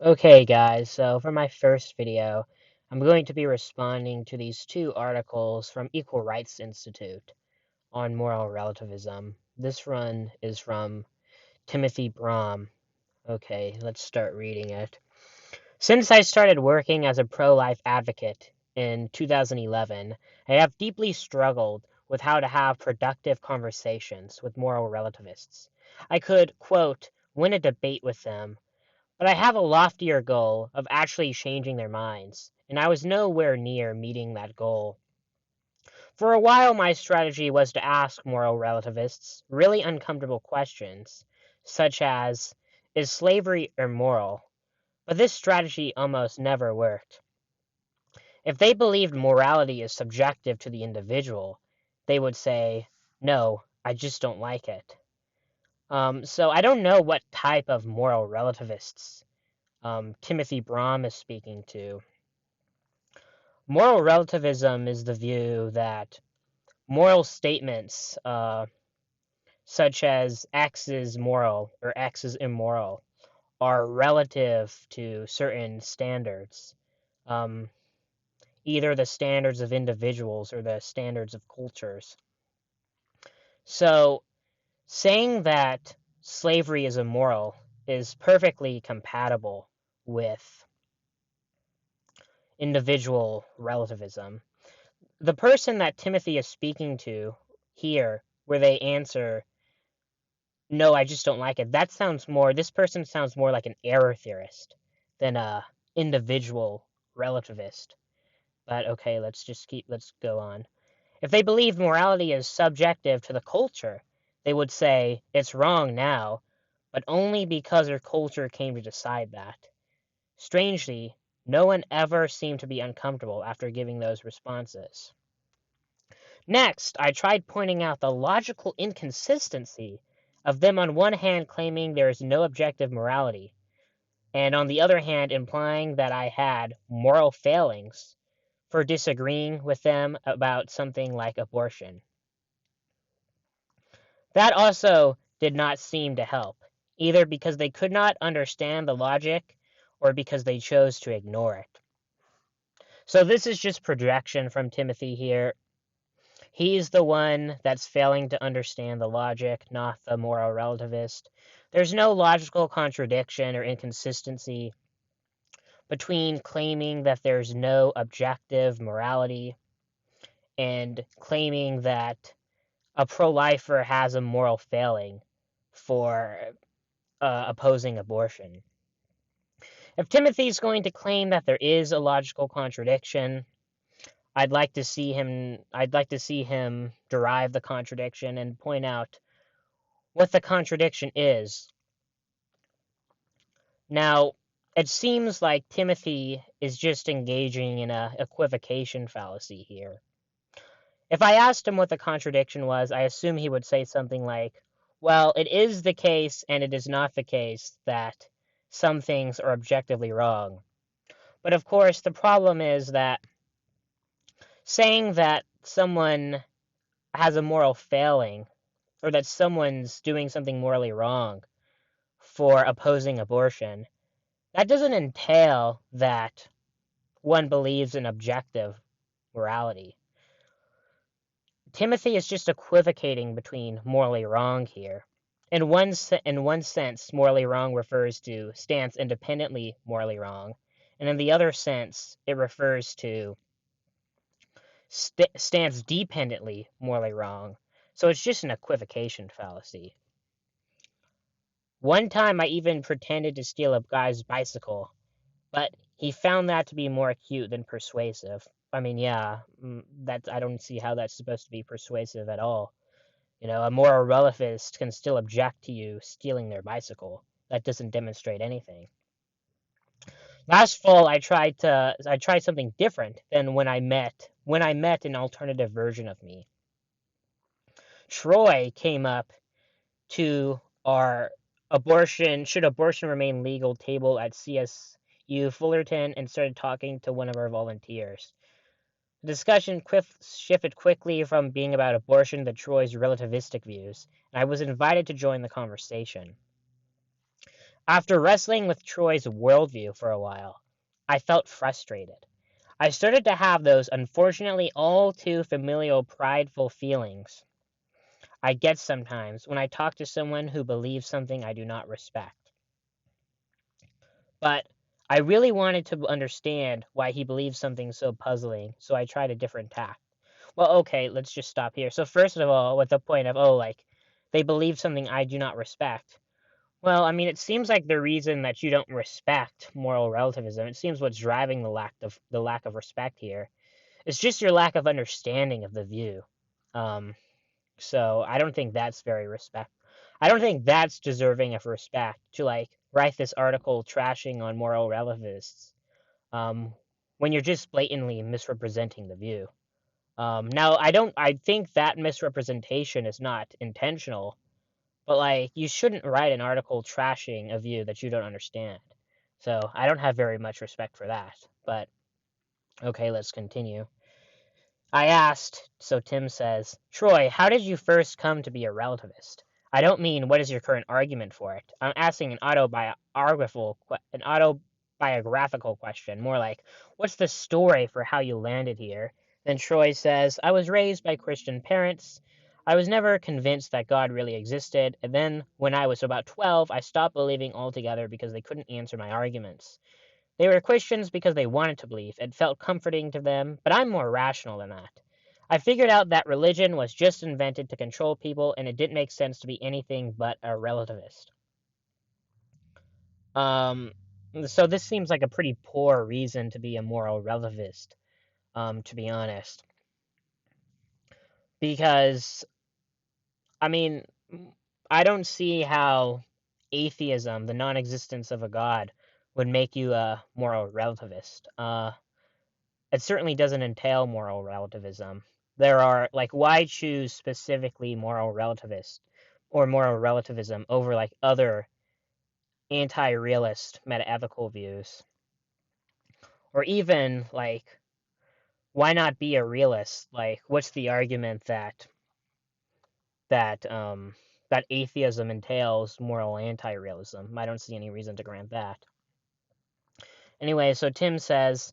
Okay guys, so for my first video, I'm going to be responding to these two articles from Equal Rights Institute on moral relativism. This one is from Timothy Brom. Okay, let's start reading it. Since I started working as a pro-life advocate in 2011, I have deeply struggled with how to have productive conversations with moral relativists. I could, quote, win a debate with them, but I have a loftier goal of actually changing their minds, and I was nowhere near meeting that goal. For a while, my strategy was to ask moral relativists really uncomfortable questions, such as, is slavery immoral? But this strategy almost never worked. If they believed morality is subjective to the individual, they would say, no, I just don't like it. So I don't know what type of moral relativists Timothy Brom is speaking to. Moral relativism is the view that moral statements, such as X is moral or X is immoral, are relative to certain standards, um, either the standards of individuals or the standards of cultures. So, saying that slavery is immoral is perfectly compatible with individual relativism. The person that Timothy is speaking to here, where they answer, no, I just don't like it, this person sounds more like an error theorist than a individual relativist. But okay, let's go on. If they believe morality is subjective to the culture, they would say it's wrong now, but only because their culture came to decide that. Strangely, no one ever seemed to be uncomfortable after giving those responses. Next, I tried pointing out the logical inconsistency of them on one hand claiming there is no objective morality, and on the other hand implying that I had moral failings for disagreeing with them about something like abortion. That also did not seem to help, either because they could not understand the logic or because they chose to ignore it. So this is just projection from Timothy here. He's the one that's failing to understand the logic, not the moral relativist. There's no logical contradiction or inconsistency between claiming that there's no objective morality and claiming that a pro-lifer has a moral failing for opposing abortion. If Timothy's going to claim that there is a logical contradiction, I'd like to see him derive the contradiction and point out what the contradiction is. Now, it seems like Timothy is just engaging in a equivocation fallacy here. If I asked him what the contradiction was, I assume he would say something like, well, it is the case and it is not the case that some things are objectively wrong. But of course, the problem is that saying that someone has a moral failing or that someone's doing something morally wrong for opposing abortion, that doesn't entail that one believes in objective morality. Timothy is just equivocating between morally wrong here. In one sense, morally wrong refers to stance independently morally wrong, and in the other sense, it refers to stance dependently morally wrong. So it's just an equivocation fallacy. One time I even pretended to steal a guy's bicycle, but he found that to be more acute than persuasive. I mean, yeah, I don't see how that's supposed to be persuasive at all. You know, a moral relativist can still object to you stealing their bicycle. That doesn't demonstrate anything. Last fall, I tried something different than when I met an alternative version of me. Troy came up to our abortion remain legal table at CSU Fullerton and started talking to one of our volunteers. The discussion shifted quickly from being about abortion to Troy's relativistic views, and I was invited to join the conversation. After wrestling with Troy's worldview for a while, I felt frustrated. I started to have those unfortunately all too familiar prideful feelings I get sometimes when I talk to someone who believes something I do not respect. But I really wanted to understand why he believes something so puzzling, so I tried a different tack. Well, okay, let's just stop here. So first of all, with the point of, oh, like, they believe something I do not respect. Well, I mean, it seems like the reason that you don't respect moral relativism, it seems what's driving the lack of respect here is just your lack of understanding of the view. Um, so I don't think that's very respect. I don't think that's deserving of respect to like write this article trashing on moral relativists um, when you're just blatantly misrepresenting the view. Now, I think that misrepresentation is not intentional, but like you shouldn't write an article trashing a view that you don't understand. So I don't have very much respect for that. But okay, let's continue. I asked, so Tim says, Troy, how did you first come to be a relativist? I don't mean what is your current argument for it. I'm asking an autobiographical question, more like, what's the story for how you landed here? Then Troy says, I was raised by Christian parents. I was never convinced that God really existed, and then when I was about 12, I stopped believing altogether because they couldn't answer my arguments. They were Christians because they wanted to believe. It felt comforting to them, but I'm more rational than that. I figured out that religion was just invented to control people, and it didn't make sense to be anything but a relativist. Um, so this seems like a pretty poor reason to be a moral relativist, to be honest. Because, I mean, I don't see how atheism, the non existence of a God, would make you a moral relativist. It certainly doesn't entail moral relativism. There are, like, why choose specifically moral relativist or moral relativism over, like, other anti-realist metaethical views? Or even, like, why not be a realist? Like, what's the argument that that atheism entails moral anti-realism? I don't see any reason to grant that. Anyway, so Tim says,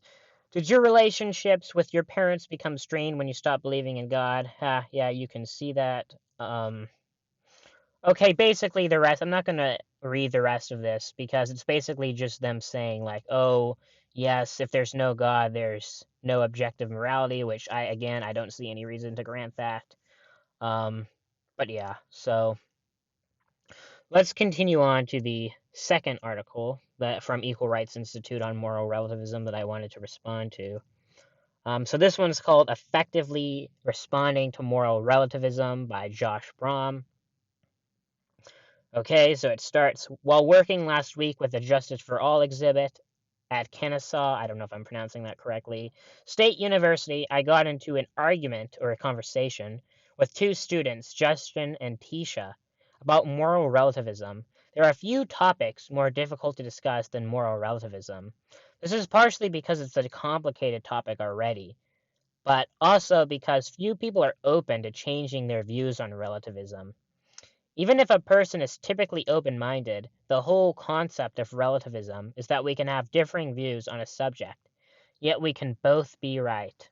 did your relationships with your parents become strained when you stopped believing in God? Yeah, you can see that. Okay, basically the rest, I'm not going to read the rest of this because it's basically just them saying, like, oh, yes, if there's no God, there's no objective morality, which I don't see any reason to grant that. Um, but yeah, so let's continue on to the second article that from Equal Rights Institute on moral relativism that I wanted to respond to. So this one's called Effectively Responding to Moral Relativism by Josh Brahm. Okay, so it starts, while working last week with the Justice for All exhibit at Kennesaw, I don't know if I'm pronouncing that correctly, State University, I got into an argument or a conversation with two students, Justin and Tisha, about moral relativism. There are a few topics more difficult to discuss than moral relativism. This is partially because it's a complicated topic already, but also because few people are open to changing their views on relativism. Even if a person is typically open-minded, the whole concept of relativism is that we can have differing views on a subject, yet we can both be right.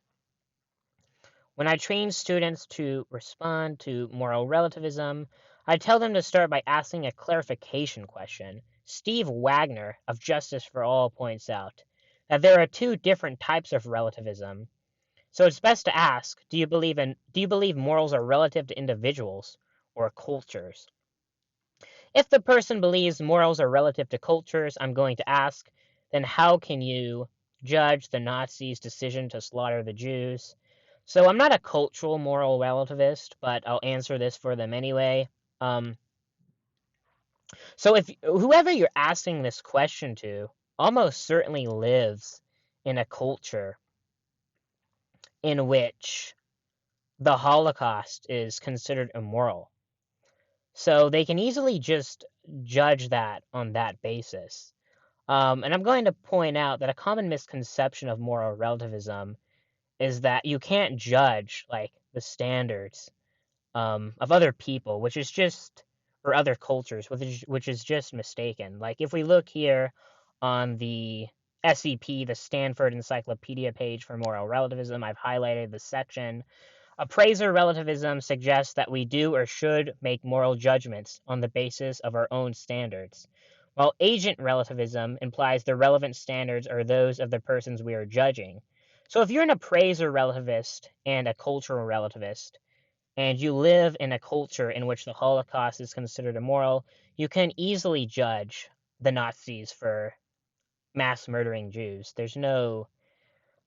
When I train students to respond to moral relativism, I tell them to start by asking a clarification question. Steve Wagner of Justice for All points out that there are two different types of relativism. So it's best to ask, do you believe morals are relative to individuals or cultures? If the person believes morals are relative to cultures, I'm going to ask, then how can you judge the Nazis' decision to slaughter the Jews? So I'm not a cultural moral relativist, but I'll answer this for them anyway. Um, so if whoever you're asking this question to almost certainly lives in a culture in which the Holocaust is considered immoral. So they can easily just judge that on that basis. And I'm going to point out that a common misconception of moral relativism is that you can't judge like the standards of other people, which is just or other cultures, which is just mistaken. Like if we look here on the SEP, the Stanford Encyclopedia page for moral relativism, I've highlighted the section. Appraiser relativism suggests that we do or should make moral judgments on the basis of our own standards, while agent relativism implies the relevant standards are those of the persons we are judging. So if you're an appraiser relativist and a cultural relativist, and you live in a culture in which the Holocaust is considered immoral, you can easily judge the Nazis for mass murdering Jews. There's nothing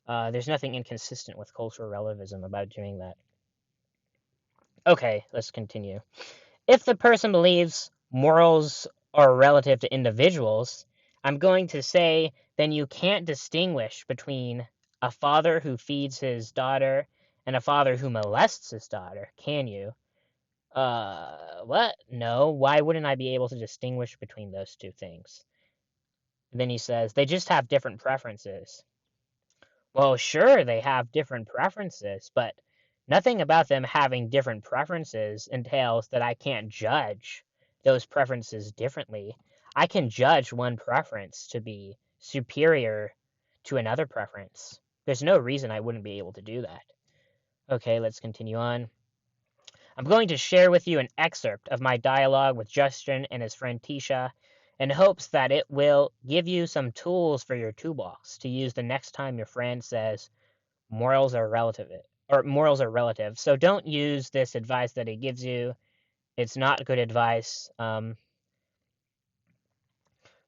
inconsistent with cultural relativism about doing that. Okay, let's continue. If the person believes morals are relative to individuals, I'm going to say then you can't distinguish between a father who feeds his daughter and a father who molests his daughter, can you? What? No, why wouldn't I be able to distinguish between those two things? And then he says, they just have different preferences. Well, sure, they have different preferences, but nothing about them having different preferences entails that I can't judge those preferences differently. I can judge one preference to be superior to another preference. There's no reason I wouldn't be able to do that. Okay, let's continue on. I'm going to share with you an excerpt of my dialogue with Justin and his friend Tisha in hopes that it will give you some tools for your toolbox to use the next time your friend says morals are relative or morals are relative. So don't use this advice that it gives you. It's not good advice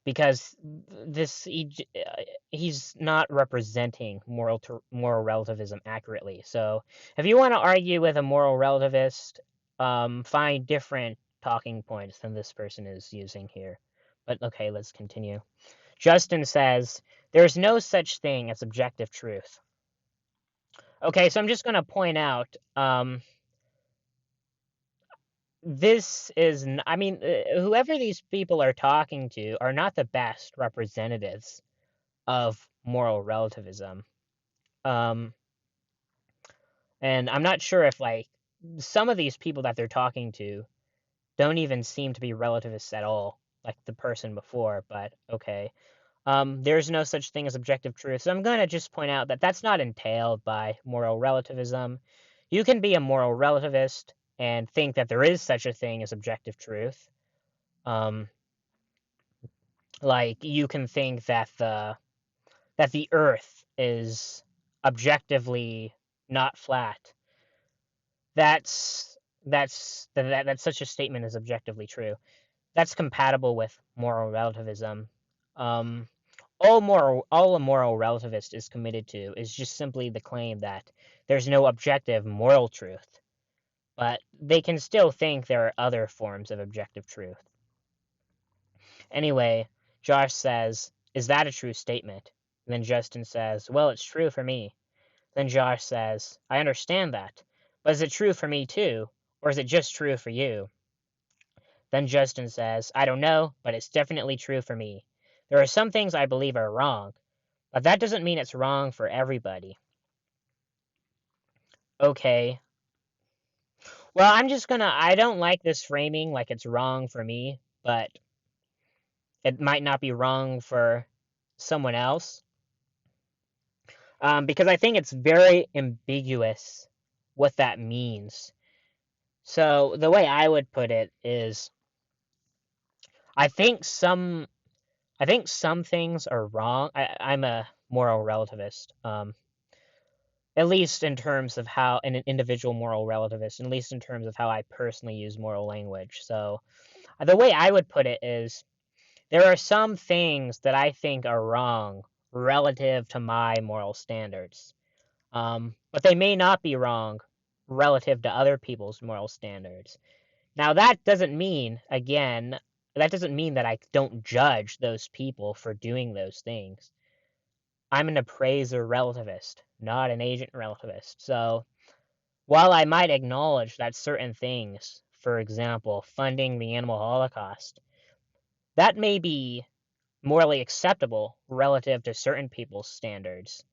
because he's not representing moral relativism accurately. So if you want to argue with a moral relativist, find different talking points than this person is using here. But okay, let's continue. Justin says, there's no such thing as objective truth. Okay, so I'm just going to point out, whoever these people are talking to are not the best representatives of moral relativism. Um, and I'm not sure if, like, some of these people that they're talking to don't even seem to be relativists at all, like the person before, but okay. There's no such thing as objective truth. So I'm going to just point out that that's not entailed by moral relativism. You can be a moral relativist and think that there is such a thing as objective truth. Like you can think that the Earth is objectively not flat. That such a statement is objectively true. That's compatible with moral relativism. Um, all a moral relativist is committed to is just simply the claim that there's no objective moral truth, but they can still think there are other forms of objective truth. Anyway, Josh says, "Is that a true statement?" And then Justin says, "Well, it's true for me." Then Josh says, "I understand that, but is it true for me too, or is it just true for you?" Then Justin says, "I don't know, but it's definitely true for me. There are some things I believe are wrong, but that doesn't mean it's wrong for everybody." Okay. Well, I don't like this framing like it's wrong for me, but it might not be wrong for someone else. Because I think it's very ambiguous what that means. So the way I would put it is, I think some I think some things are wrong. I'm a moral relativist, at least in terms of how an individual moral relativist, at least in terms of how I personally use moral language. So the way I would put it is, there are some things that I think are wrong relative to my moral standards, but they may not be wrong relative to other people's moral standards. Now, that doesn't mean, again, that doesn't mean that I don't judge those people for doing those things. I'm an appraiser relativist, not an agent relativist. So, while I might acknowledge that certain things, for example, funding the animal holocaust, that may be morally acceptable relative to certain people's standards,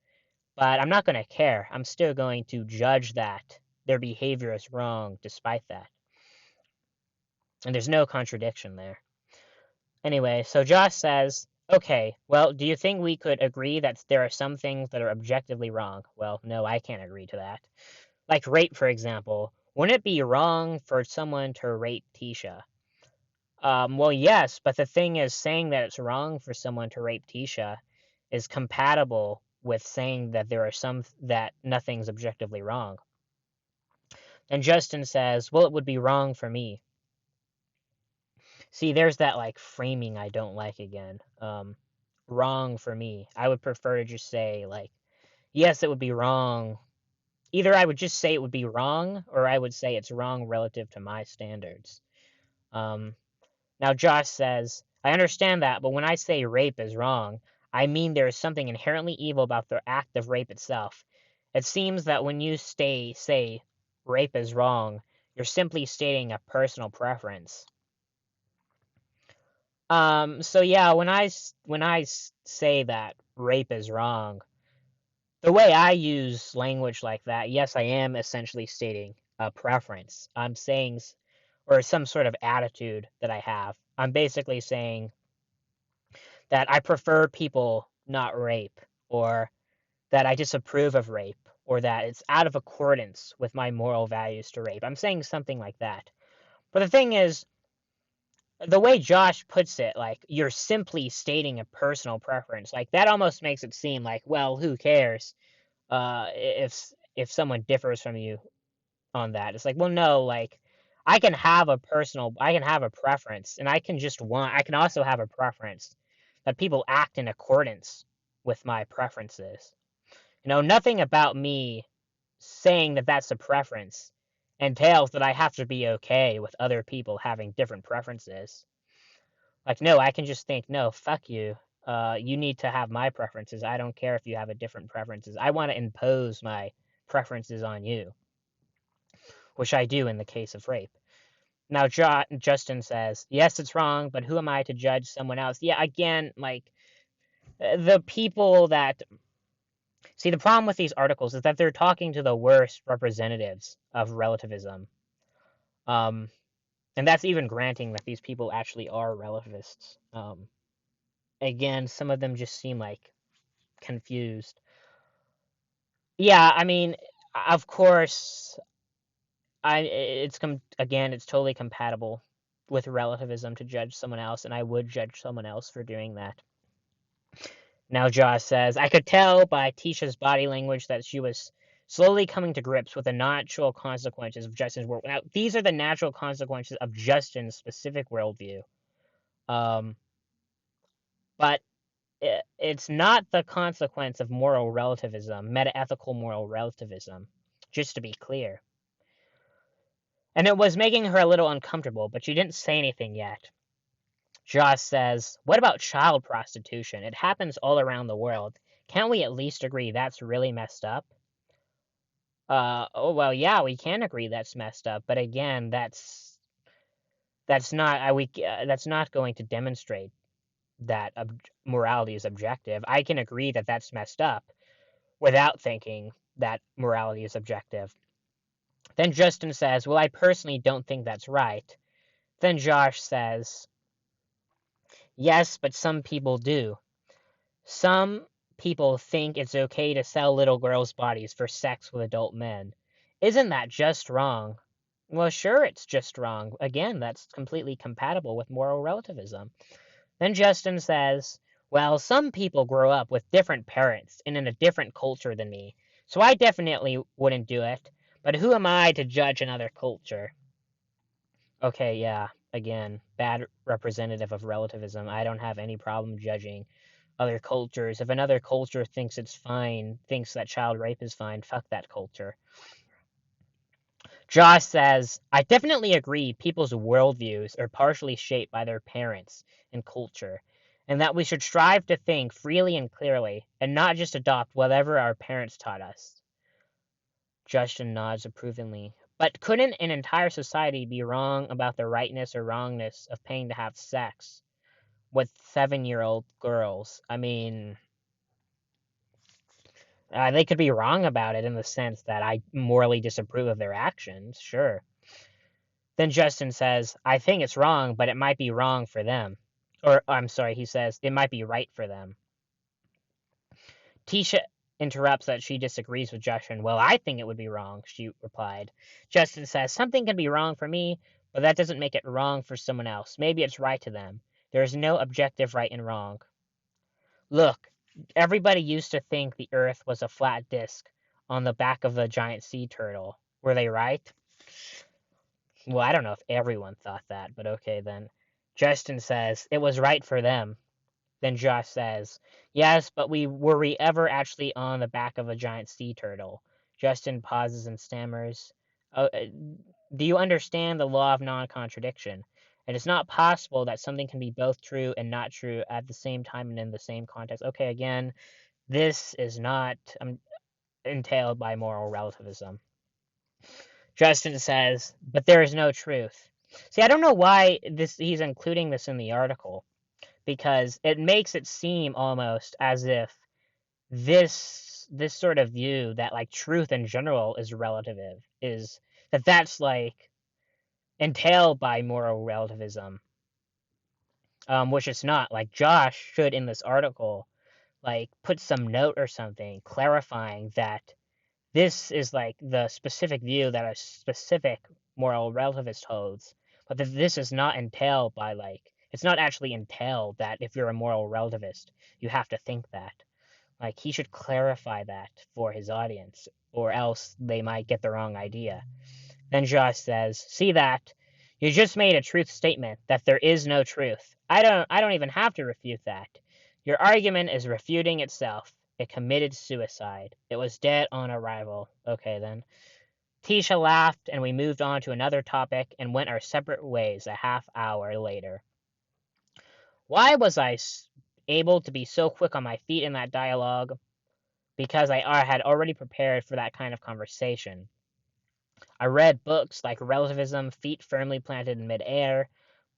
but I'm not going to care. I'm still going to judge that their behavior is wrong despite that. And there's no contradiction there. Anyway, so Josh says, okay, well, do you think we could agree that there are some things that are objectively wrong? Well, no, I can't agree to that. Like rape, for example. Wouldn't it be wrong for someone to rape Tisha? Well, yes, but the thing is, saying that it's wrong for someone to rape Tisha is compatible with saying that there are some that nothing's objectively wrong. And Justin says, well, it would be wrong for me. See, there's that like framing I don't like again. Wrong for me. I would prefer to just say like, yes, it would be wrong. Either I would just say it would be wrong, or I would say it's wrong relative to my standards. Um, Now Josh says, I understand that, but when I say rape is wrong, I mean there is something inherently evil about the act of rape itself. It seems that when you say rape is wrong, you're simply stating a personal preference. So yeah, when I say that rape is wrong, the way I use language like that, yes, I am essentially stating a preference. I'm saying, or some sort of attitude that I have. I'm basically saying that I prefer people not rape, or that I disapprove of rape, or that it's out of accordance with my moral values to rape. I'm saying something like that. But the thing is, the way Josh puts it, like you're simply stating a personal preference, like that almost makes it seem like, well, who cares if someone differs from you on that. It's like, well, no, like I can have a preference, and I can also have a preference that people act in accordance with my preferences. Nothing about me saying that that's a preference entails that I have to be okay with other people having different preferences. Like, no, I can just think, no, fuck you. You need to have my preferences. I don't care if you have a different preferences. I want to impose my preferences on you, which I do in the case of rape. Now, Justin says, yes, it's wrong, but who am I to judge someone else? Yeah, again, like, the people that. See, the problem with these articles is that they're talking to the worst representatives of relativism. Um, and that's even granting that these people actually are relativists. Again, some of them just seem like confused. Yeah, I mean, of course, again, it's totally compatible with relativism to judge someone else, and I would judge someone else for doing that. Now Josh says, I could tell by Tisha's body language that she was slowly coming to grips with the natural consequences of Justin's world. Now, these are the natural consequences of Justin's specific worldview. Um, but it's not the consequence of moral relativism, metaethical moral relativism, just to be clear. And it was making her a little uncomfortable, but she didn't say anything yet. Josh says, what about child prostitution? It happens all around the world. Can't we at least agree that's really messed up? Oh well, yeah, we can agree that's messed up, but again, that's not going to demonstrate that morality is objective. I can agree that that's messed up without thinking that morality is objective. Then Justin says, well, I personally don't think that's right. Then Josh says, yes, but some people do. Some people think it's okay to sell little girls' bodies for sex with adult men. Isn't that just wrong? Well, sure, it's just wrong. Again, that's completely compatible with moral relativism. Then Justin says, well, some people grow up with different parents and in a different culture than me, so I definitely wouldn't do it. But who am I to judge another culture? Okay, yeah, again, bad representative of relativism. I don't have any problem judging other cultures. If another culture thinks it's fine, thinks that child rape is fine, fuck that culture. Josh says, I definitely agree people's worldviews are partially shaped by their parents and culture, and that we should strive to think freely and clearly, and not just adopt whatever our parents taught us. Justin nods approvingly. But couldn't an entire society be wrong about the rightness or wrongness of paying to have sex with 7-year-old girls? I mean, they could be wrong about it in the sense that I morally disapprove of their actions, sure. Then Justin says, I think it's wrong, but it might be wrong for them. Or, I'm sorry, he says, it might be right for them. Tisha interrupts that she disagrees with Justin. Well, I think it would be wrong, she replied. Justin says, something can be wrong for me, but that doesn't make it wrong for someone else. Maybe it's right to them. There is no objective right and wrong. Look, everybody used to think the Earth was a flat disk on the back of a giant sea turtle. Were they right? Well, I don't know if everyone thought that, but okay then. Justin says, it was right for them. Then Josh says, yes, but were we ever actually on the back of a giant sea turtle? Justin pauses and stammers, "Oh, do you understand the law of non-contradiction? It is not possible that something can be both true and not true at the same time and in the same context." Okay, again, this is not entailed by moral relativism. Justin says, but there is no truth. See, I don't know why he's including this in the article, because it makes it seem almost as if this sort of view that like truth in general is relative is that's like entailed by moral relativism, which it's not. Like Josh should in this article like put some note or something clarifying that this is like the specific view that a specific moral relativist holds, but that this is not entailed by like it's not actually entailed that if you're a moral relativist you have to think that. Like he should clarify that for his audience, or else they might get the wrong idea. Then Josh says, "See that? You just made a truth statement that there is no truth. I don't even have to refute that. Your argument is refuting itself. It committed suicide. It was dead on arrival." Okay then. Tisha laughed and we moved on to another topic and went our separate ways a half hour later. Why was I able to be so quick on my feet in that dialogue? Because I had already prepared for that kind of conversation. I read books like Relativism, Feet Firmly Planted in Midair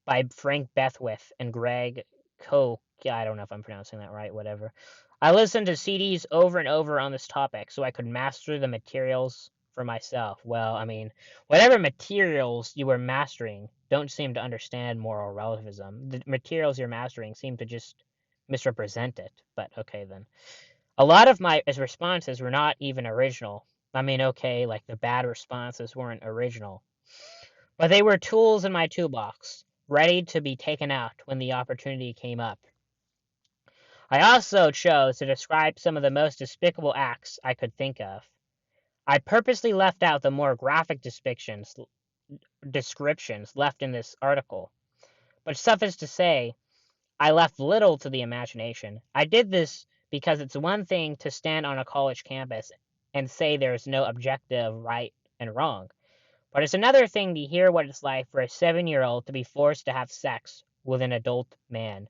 by Frank Beckwith and Greg Koch. I don't know if I'm pronouncing that right, whatever. I listened to CDs over and over on this topic so I could master the materials for myself. Well, I mean, whatever materials you were mastering don't seem to understand moral relativism. The materials you're mastering seem to just misrepresent it, but okay then. A lot of my responses were not even original. I mean, okay, like the bad responses weren't original, but they were tools in my toolbox, ready to be taken out when the opportunity came up. I also chose to describe some of the most despicable acts I could think of. I purposely left out the more graphic descriptions left in this article, but suffice to say, I left little to the imagination. I did this because it's one thing to stand on a college campus and say there's no objective right and wrong, but it's another thing to hear what it's like for a 7-year-old to be forced to have sex with an adult man.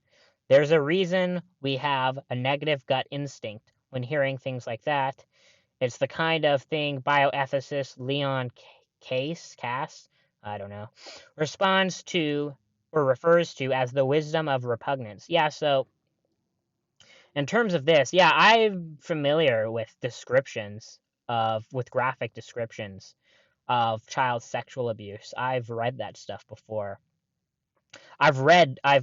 There's a reason we have a negative gut instinct when hearing things like that. It's the kind of thing bioethicist Leon Cass, I don't know, responds to or refers to as the wisdom of repugnance. Yeah, so in terms of this, yeah, I'm familiar with with graphic descriptions of child sexual abuse. I've read that stuff before. I've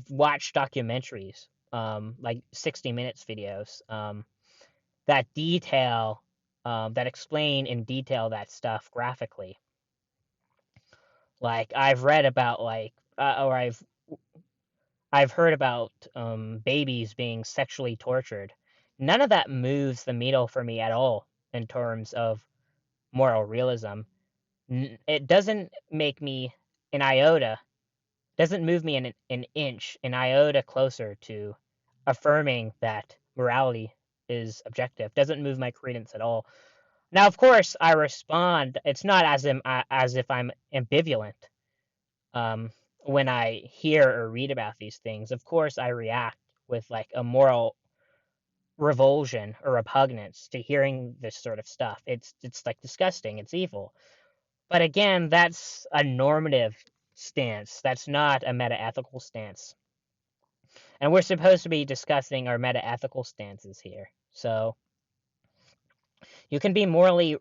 watched documentaries, like 60 Minutes videos, that that explain in detail that stuff graphically. Like I've read about or I've heard about babies being sexually tortured. None of that moves the needle for me at all in terms of moral realism. It doesn't make me an iota, doesn't move me an inch, an iota closer to affirming that morality is objective. Doesn't move my credence at all. Now, of course, I respond. It's not as if I'm ambivalent um, when I hear or read about these things. Of course, I react with like a moral revulsion or repugnance to hearing this sort of stuff. It's like disgusting. It's evil. But again, that's a normative stance. That's not a meta-ethical stance. And we're supposed to be discussing our meta-ethical stances here. So you can be morally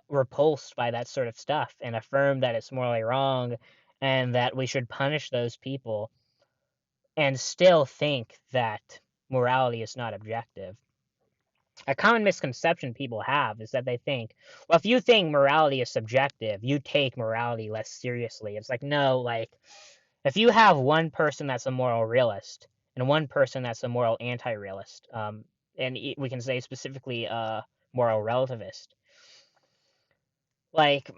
repulsed by that sort of stuff and affirm that it's morally wrong and that we should punish those people and still think that morality is not objective. A common misconception people have is that they think, well, if you think morality is subjective, you take morality less seriously. It's like, no, like, if you have one person that's a moral realist and one person that's a moral anti-realist, and we can say specifically moral relativist, like,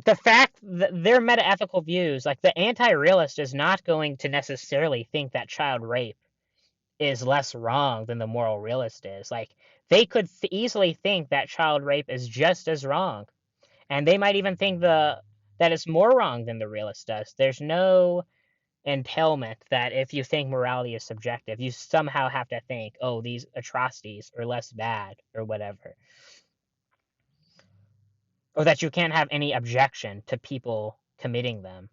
the fact that their meta-ethical views, like, the anti-realist is not going to necessarily think that child rape is less wrong than the moral realist is. Like, they could easily think that child rape is just as wrong, and they might even think that it's more wrong than the realist does. There's no entailment that if you think morality is subjective, you somehow have to think, oh, these atrocities are less bad or whatever, or that you can't have any objection to people committing them.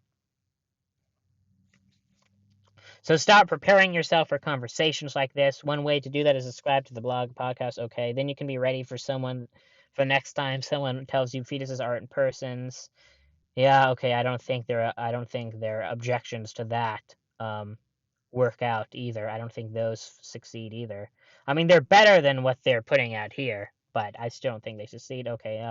So stop preparing yourself for conversations like this. One way to do that is subscribe to the blog podcast. Okay, then you can be ready for for next time someone tells you fetuses aren't persons. Yeah, okay. I don't think their objections to that work out either. I don't think those succeed either. I mean, they're better than what they're putting out here, but I still don't think they succeed. Okay,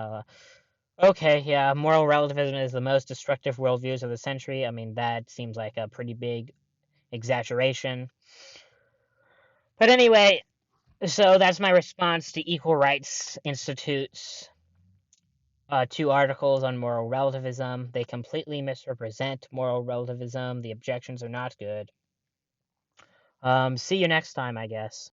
okay, yeah. Moral relativism is the most destructive worldviews of the century. I mean, that seems like a pretty big exaggeration. But anyway, so that's my response to Equal Rights Institute's two articles on moral relativism. They completely misrepresent moral relativism. The objections are not good. See you next time, I guess.